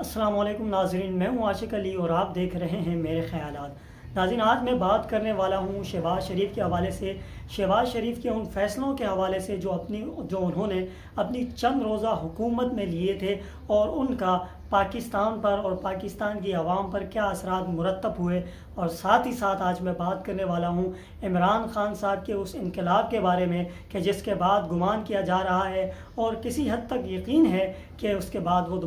السلام علیکم ناظرین، میں ہوں عاشق علی اور آپ دیکھ رہے ہیں میرے خیالات۔ ناظرین، آج میں بات کرنے والا ہوں شہباز شریف کے حوالے سے، شہباز شریف کے ان فیصلوں کے حوالے سے جو انہوں نے اپنی چند روزہ حکومت میں لیے تھے اور ان کا پاکستان پر اور پاکستان کی عوام پر کیا اثرات مرتب ہوئے، اور ساتھ ہی ساتھ آج میں بات کرنے والا ہوں عمران خان صاحب کے اس انقلاب کے بارے میں کہ جس کے بعد گمان کیا جا رہا ہے اور کسی حد تک یقین ہے کہ اس کے بعد وہ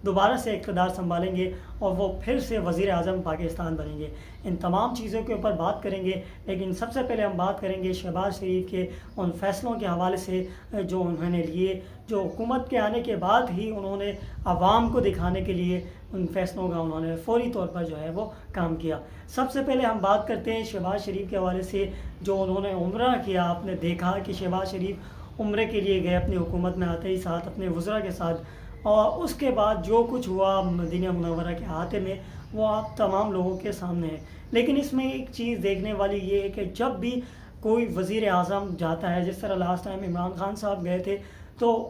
دوبارہ سے اقتدار سنبھالیں گے اور وہ پھر سے وزیر اعظم پاکستان بنیں گے۔ ان تمام چیزوں کے اوپر بات کریں گے، لیکن سب سے پہلے ہم بات کریں گے شہباز شریف کے ان فیصلوں کے حوالے سے جو انہوں نے لیے، جو حکومت کے آنے کے بعد ہی انہوں نے عوام کو دکھانے کے لیے ان فیصلوں کا انہوں نے فوری طور پر وہ کام کیا۔ سب سے پہلے ہم بات کرتے ہیں شہباز شریف کے حوالے سے جو انہوں نے عمرہ کیا۔ آپ نے دیکھا کہ شہباز شریف عمرے کے لیے گئے اپنی حکومت میں آتے ہی ساتھ اپنے وزراء کے ساتھ، اور اس کے بعد جو کچھ ہوا مدینہ منورہ کے احاطے میں وہ آپ تمام لوگوں کے سامنے ہے۔ لیکن اس میں ایک چیز دیکھنے والی یہ ہے کہ جب بھی کوئی وزیر اعظم جاتا ہے، جس طرح لاسٹ ٹائم عمران خان صاحب گئے تھے، تو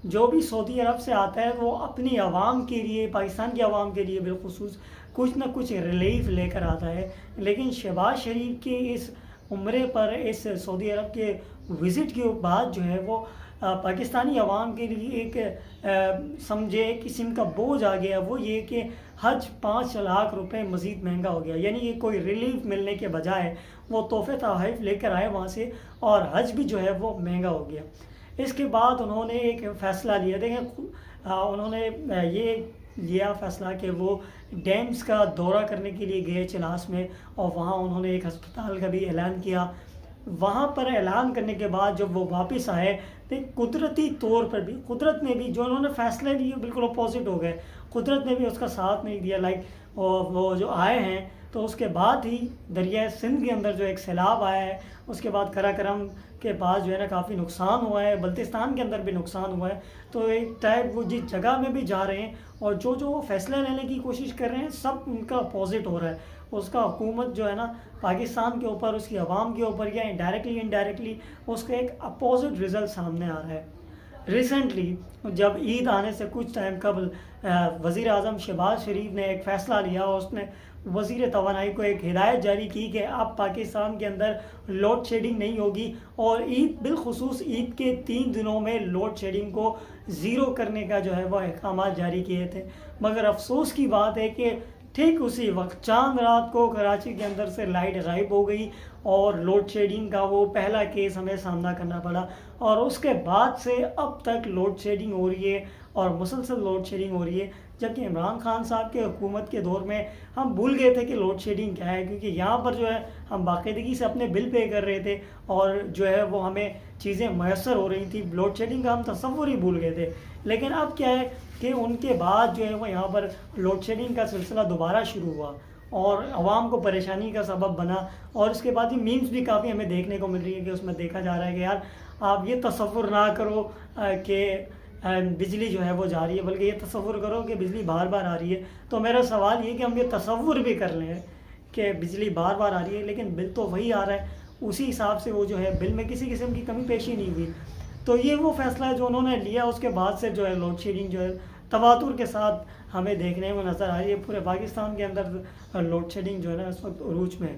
جو بھی سعودی عرب سے آتا ہے وہ اپنی عوام کے لیے، پاکستان کی عوام کے لیے بالخصوص کچھ نہ کچھ ریلیف لے کر آتا ہے۔ لیکن شہباز شریف کے اس عمرے پر، اس سعودی عرب کے وزٹ کے بعد وہ پاکستانی عوام کے لیے ایک سمجھے قسم کا بوجھ آ گیا، وہ یہ کہ حج 5 لاکھ روپے مزید مہنگا ہو گیا۔ یعنی یہ کوئی ریلیف ملنے کے بجائے وہ تحفے تحائف لے کر آئے وہاں سے، اور حج بھی وہ مہنگا ہو گیا۔ اس کے بعد انہوں نے ایک فیصلہ لیا، دیکھیں انہوں نے یہ لیا فیصلہ کہ وہ ڈیمز کا دورہ کرنے کے لیے گئے چناس میں، اور وہاں انہوں نے ایک ہسپتال کا بھی اعلان کیا۔ وہاں پر اعلان کرنے کے بعد جب وہ واپس آئے تو قدرتی طور پر بھی قدرت نے بھی جو انہوں نے فیصلے لیے بالکل اپوزٹ ہو گئے، قدرت نے بھی اس کا ساتھ نہیں دیا۔ وہ جو آئے ہیں تو اس کے بعد ہی دریائے سندھ کے اندر جو ایک سیلاب آیا ہے، اس کے بعد قراقرم کے پاس کافی نقصان ہوا ہے، بلتستان کے اندر بھی نقصان ہوا ہے۔ تو ایک ٹائپ وہ جس جگہ میں بھی جا رہے ہیں اور جو فیصلہ لینے کی کوشش کر رہے ہیں، سب ان کا اپوزٹ ہو رہا ہے۔ اس کا حکومت پاکستان کے اوپر، اس کی عوام کے اوپر، یا انڈائریکٹلی اس کا ایک اپوزٹ رزلٹ سامنے آ رہا ہے۔ ریسنٹلی جب عید آنے سے کچھ ٹائم قبل وزیر اعظم شہباز شریف نے ایک فیصلہ لیا، اور اس نے وزیر توانائی کو ایک ہدایت جاری کی کہ اب پاکستان کے اندر لوڈ شیڈنگ نہیں ہوگی، اور بالخصوص عید کے 3 دنوں میں لوڈ شیڈنگ کو زیرو کرنے کا وہ احکامات جاری کیے تھے۔ مگر افسوس کی بات ہے کہ ٹھیک اسی وقت چاند رات کو کراچی کے اندر سے لائٹ غائب ہو گئی، اور لوڈ شیڈنگ کا وہ پہلا کیس ہمیں سامنا کرنا پڑا، اور اس کے بعد سے اب تک لوڈ شیڈنگ ہو رہی ہے، اور مسلسل لوڈ شیڈنگ ہو رہی ہے۔ جبکہ عمران خان صاحب کے حکومت کے دور میں ہم بھول گئے تھے کہ لوڈ شیڈنگ کیا ہے، کیونکہ یہاں پر ہم باقاعدگی سے اپنے بل پے کر رہے تھے، اور وہ ہمیں چیزیں میسر ہو رہی تھی۔ لوڈ شیڈنگ کا ہم تصور ہی بھول گئے تھے۔ لیکن اب کیا ہے کہ ان کے بعد وہ یہاں پر لوڈ شیڈنگ کا سلسلہ دوبارہ شروع ہوا، اور عوام کو پریشانی کا سبب بنا، اور اس کے بعد یہ میمز بھی کافی ہمیں دیکھنے کو مل رہی ہے کہ اس میں دیکھا جا رہا ہے کہ یار آپ یہ تصور نہ کرو کہ بجلی وہ جا رہی ہے، بلکہ یہ تصور کرو کہ بجلی بار بار آ رہی ہے۔ تو میرا سوال یہ کہ ہم یہ تصور بھی کر لیں کہ بجلی بار بار آ رہی ہے، لیکن بل تو وہی آ رہا ہے، اسی حساب سے وہ بل میں کسی قسم کی کمی پیشی نہیں ہوئی۔ تو یہ وہ فیصلہ ہے جو انہوں نے لیا، اس کے بعد سے لوڈ شیڈنگ تواتر کے ساتھ ہمیں دیکھنے میں نظر آ رہی ہے۔ پورے پاکستان کے اندر لوڈ شیڈنگ اس وقت عروج میں ہے۔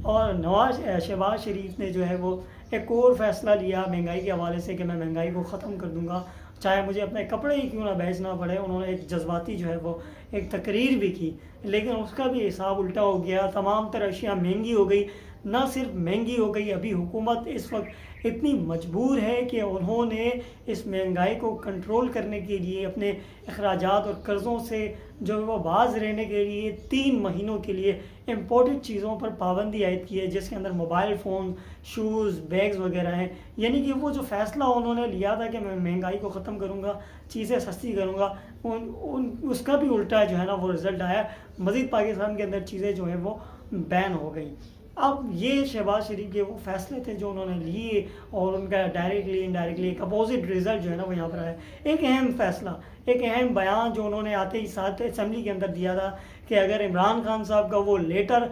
اور شہباز شریف نے وہ ایک اور فیصلہ لیا مہنگائی کے حوالے سے کہ میں مہنگائی کو ختم کر دوں گا، چاہے مجھے اپنے کپڑے ہی کیوں نہ بیچنا پڑے۔ انہوں نے ایک جذباتی وہ ایک تقریر بھی کی، لیکن اس کا بھی حساب الٹا ہو گیا۔ تمام تر اشیاء مہنگی ہو گئی، نہ صرف مہنگی ہو گئی، ابھی حکومت اس وقت اتنی مجبور ہے کہ انہوں نے اس مہنگائی کو کنٹرول کرنے کے لیے اپنے اخراجات اور قرضوں سے وہ باز رہنے کے لیے 3 مہینوں کے لیے امپورٹڈ چیزوں پر پابندی عائد کی ہے، جس کے اندر موبائل فون، شوز، بیگز وغیرہ ہیں۔ یعنی کہ وہ جو فیصلہ انہوں نے لیا تھا کہ میں مہنگائی کو ختم کروں گا، چیزیں سستی کروں گا، اس کا بھی الٹا وہ رزلٹ آیا۔ مزید پاکستان کے اندر چیزیں وہ بین ہو گئیں۔ اب یہ شہباز شریف کے وہ فیصلے تھے جو انہوں نے لیے، اور ان کا ڈائریکٹلی انڈائریکٹلی ایک اپوزٹ رزلٹ وہ یہاں پر آیا۔ ایک اہم فیصلہ، ایک اہم بیان جو انہوں نے آتے ہی ساتھ اسمبلی کے اندر دیا تھا کہ اگر عمران خان صاحب کا وہ لیٹر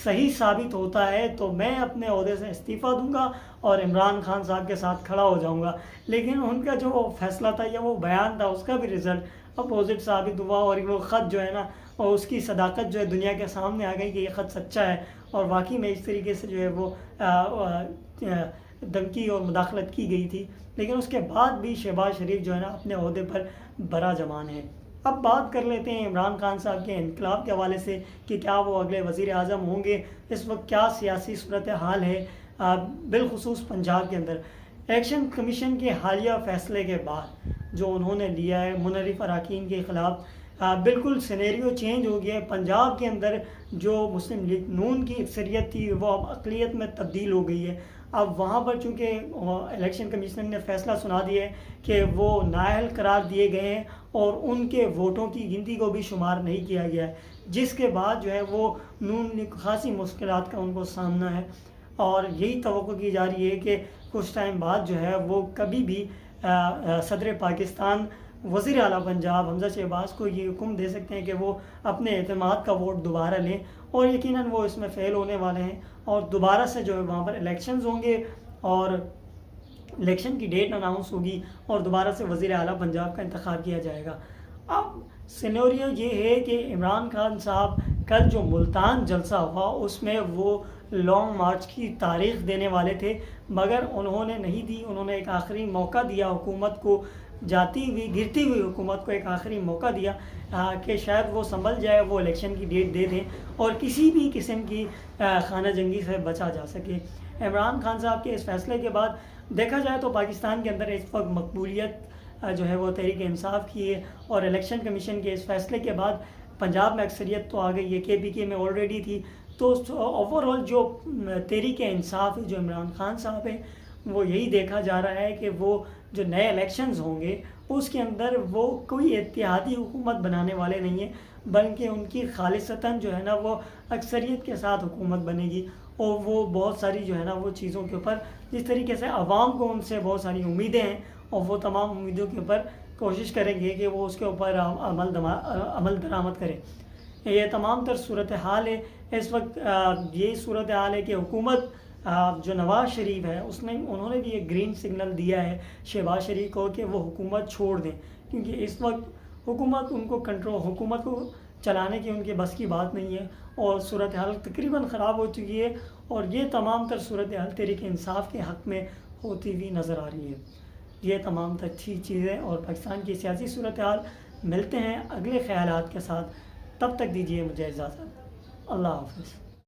صحیح ثابت ہوتا ہے تو میں اپنے عہدے سے استعفیٰ دوں گا اور عمران خان صاحب کے ساتھ کھڑا ہو جاؤں گا۔ لیکن ان کا جو فیصلہ تھا یا وہ بیان تھا، اس کا بھی رزلٹ اپوزٹ ثابت ہوا اور وہ خط جو ہے نا اور اس کی صداقت جو ہے دنیا کے سامنے آ گئی کہ یہ خط سچا ہے اور واقعی میں اس طریقے سے جو ہے وہ دھمکی اور مداخلت کی گئی تھی، لیکن اس کے بعد بھی شہباز شریف جو ہے نا اپنے عہدے پر برا جمان ہے۔ اب بات کر لیتے ہیں عمران خان صاحب کے انقلاب کے حوالے سے کہ کیا وہ اگلے وزیر اعظم ہوں گے، اس وقت کیا سیاسی صورتحال ہے بالخصوص پنجاب کے اندر۔ الیکشن کمیشن کے حالیہ فیصلے کے بعد جو انہوں نے لیا ہے منحرف اراکین کے خلاف، بالکل سینیریو چینج ہو گیا ہے۔ پنجاب کے اندر جو مسلم لیگ نون کی اکثریت تھی وہ اب اقلیت میں تبدیل ہو گئی ہے۔ اب وہاں پر چونکہ الیکشن کمیشن نے فیصلہ سنا دیا ہے کہ وہ نااہل قرار دیے گئے ہیں اور ان کے ووٹوں کی گنتی کو بھی شمار نہیں کیا گیا ہے، جس کے بعد جو ہے وہ نون لیگ خاصی مشکلات کا ان کو سامنا ہے، اور یہی توقع کی جا رہی ہے کہ کچھ ٹائم بعد جو ہے وہ کبھی بھی صدر پاکستان وزیر اعلیٰ پنجاب حمزہ شہباز کو یہ حکم دے سکتے ہیں کہ وہ اپنے اعتماد کا ووٹ دوبارہ لیں، اور یقیناً وہ اس میں فیل ہونے والے ہیں، اور دوبارہ سے جو ہے وہاں پر الیکشنز ہوں گے اور الیکشن کی ڈیٹ اناؤنس ہوگی اور دوبارہ سے وزیر اعلیٰ پنجاب کا انتخاب کیا جائے گا۔ اب سینوریو یہ ہے کہ عمران خان صاحب کل جو ملتان جلسہ ہوا اس میں وہ لانگ مارچ کی تاریخ دینے والے تھے، مگر انہوں نے نہیں دی۔ انہوں نے ایک آخری موقع دیا حکومت کو، جاتی ہوئی گرتی ہوئی حکومت کو ایک آخری موقع دیا کہ شاید وہ سنبھل جائے، وہ الیکشن کی ڈیٹ دے دیں اور کسی بھی قسم کی خانہ جنگی سے بچا جا سکے۔ عمران خان صاحب کے اس فیصلے کے بعد دیکھا جائے تو پاکستان کے اندر اس وقت مقبولیت جو ہے وہ تحریک انصاف کی ہے، اور الیکشن کمیشن کے اس فیصلے کے بعد پنجاب میں اکثریت تو آ گئی ہے، کے پی کے میں آلریڈی تھی، تو اوور آل جو تحریک انصاف جو عمران خان صاحب ہیں وہ یہی دیکھا جا رہا ہے کہ وہ جو نئے الیکشنز ہوں گے اس کے اندر وہ کوئی اتحادی حکومت بنانے والے نہیں ہیں، بلکہ ان کی خالصتاً جو ہے نا وہ اکثریت کے ساتھ حکومت بنے گی، اور وہ بہت ساری جو ہے نا وہ چیزوں کے اوپر جس طریقے سے عوام کو ان سے بہت ساری امیدیں ہیں، اور وہ تمام امیدوں کے اوپر کوشش کریں گے کہ وہ اس کے اوپر عمل درآمد کریں۔ یہ تمام تر صورتحال ہے اس وقت۔ یہ صورتحال ہے کہ حکومت جو نواز شریف ہے انہوں نے بھی ایک گرین سگنل دیا ہے شہباز شریف کو کہ وہ حکومت چھوڑ دیں، کیونکہ اس وقت حکومت کو چلانے کی ان کے بس کی بات نہیں ہے، اور صورتحال تقریباً خراب ہو چکی ہے، اور یہ تمام تر صورتحال تحریک انصاف کے حق میں ہوتی ہوئی نظر آ رہی ہے۔ یہ تمام تر چیزیں اور پاکستان کی سیاسی صورتحال۔ ملتے ہیں اگلے خیالات کے ساتھ، تب تک دیجیے مجھے اجازت۔ اللہ حافظ۔